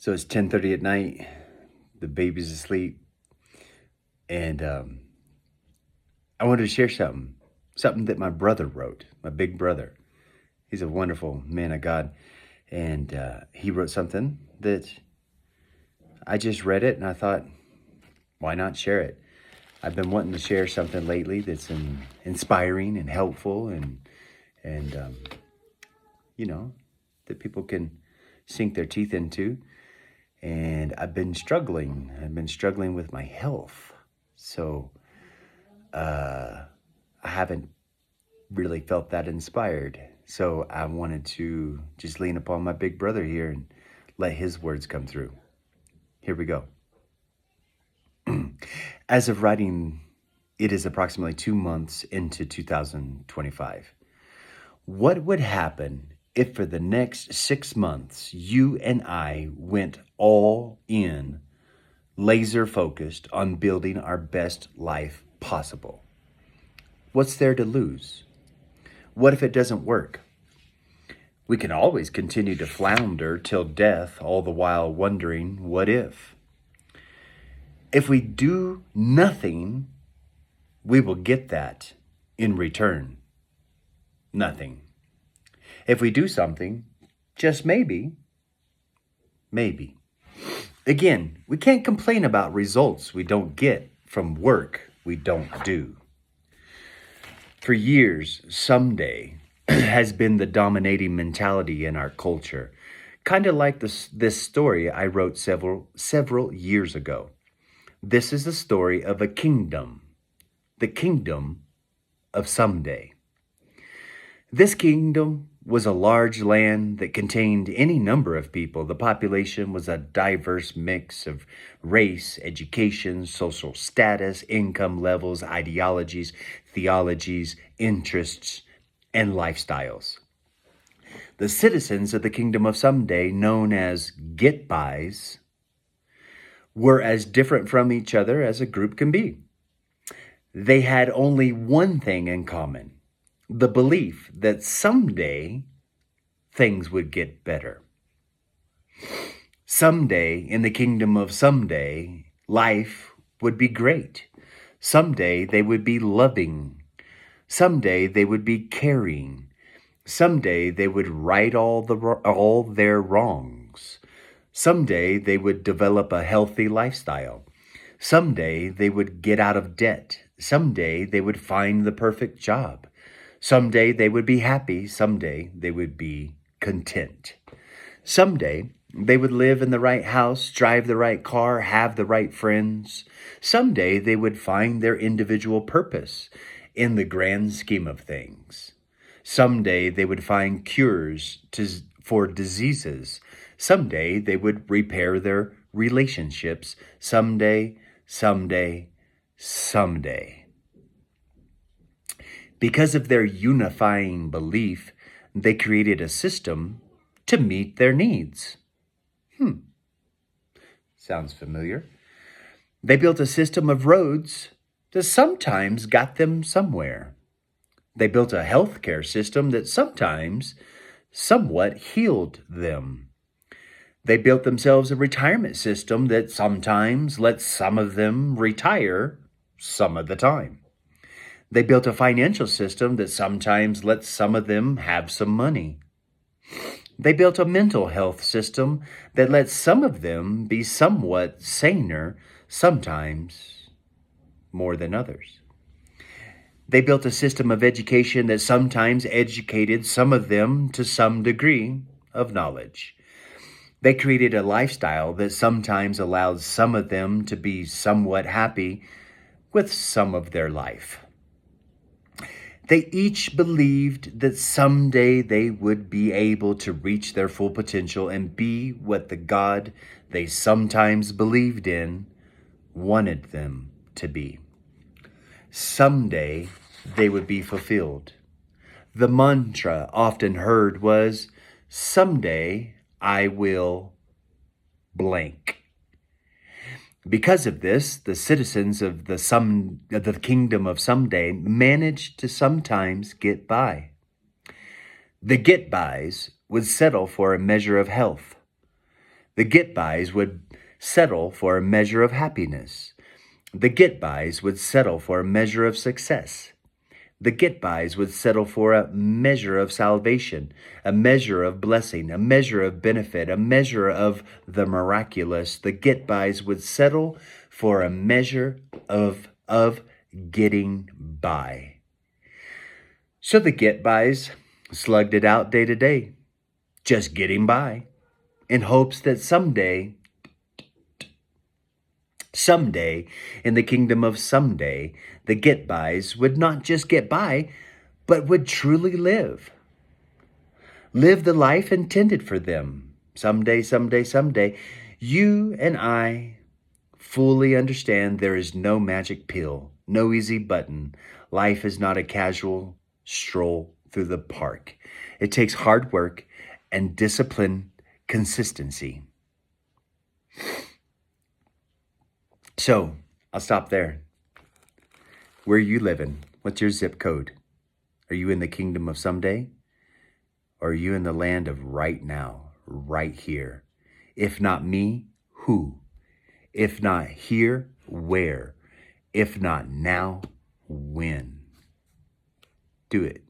So it's 10:30 at night. The baby's asleep, and I wanted to share something that my brother wrote. My big brother. He's a wonderful man of God, and he wrote something that I just read it, and I thought, why not share it? I've been wanting to share something lately that's inspiring and helpful, and you know that people can sink their teeth into. And I've been struggling. I've been struggling with my health. So I haven't really felt that inspired. So I wanted to just lean upon my big brother here and let his words come through. Here we go. As of writing, it is approximately 2 months into 2025. What would happen if for the next 6 months, you and I went all in, laser focused on building our best life possible? What's there to lose? What if it doesn't work? We can always continue to flounder till death, all the while wondering, what if? If we do nothing, we will get that in return. Nothing. If we do something, just maybe. Again, we can't complain about results we don't get from work we don't do. For years, someday has been the dominating mentality in our culture. Kind of like this story I wrote several years ago. This is the story of a kingdom, the kingdom of someday. This kingdom was a large land that contained any number of people. The population was a diverse mix of race, education, social status, income levels, ideologies, theologies, interests, and lifestyles. The citizens of the kingdom of someday, known as get-bys, were as different from each other as a group can be. They had only one thing in common: the belief that someday things would get better. Someday, in the kingdom of someday, life would be great. Someday they would be loving. Someday they would be caring. Someday they would right all their wrongs. Someday they would develop a healthy lifestyle. Someday they would get out of debt. Someday they would find the perfect job. Someday they would be happy. Someday they would be content. Someday they would live in the right house, drive the right car, have the right friends. Someday they would find their individual purpose in the grand scheme of things. Someday they would find cures for diseases. Someday they would repair their relationships. Someday. Because of their unifying belief, they created a system to meet their needs. Sounds familiar. They built a system of roads that sometimes got them somewhere. They built a healthcare system that sometimes somewhat healed them. They built themselves a retirement system that sometimes lets some of them retire some of the time. They built a financial system that sometimes lets some of them have some money. They built a mental health system that lets some of them be somewhat saner, sometimes more than others. They built a system of education that sometimes educated some of them to some degree of knowledge. They created a lifestyle that sometimes allowed some of them to be somewhat happy with some of their life. They each believed that someday they would be able to reach their full potential and be what the God they sometimes believed in wanted them to be. Someday they would be fulfilled. The mantra often heard was, someday I will blank. Because of this, the citizens of the kingdom of someday managed to sometimes get by. The get-bys would settle for a measure of health. The get-bys would settle for a measure of happiness. The get-bys would settle for a measure of success. The get-bys would settle for a measure of salvation, a measure of blessing, a measure of benefit, a measure of the miraculous. The get-bys would settle for a measure of getting by. So the get-bys slugged it out day to day, just getting by, in hopes that someday, in the kingdom of someday, the get-bys would not just get by, but would truly live. Live the life intended for them. Someday, you and I fully understand there is no magic pill, no easy button. Life is not a casual stroll through the park. It takes hard work and discipline, consistency. So, I'll stop there. Where are you living? What's your zip code? Are you in the kingdom of someday? Or are you in the land of right now, right here? If not me, who? If not here, where? If not now, when? Do it.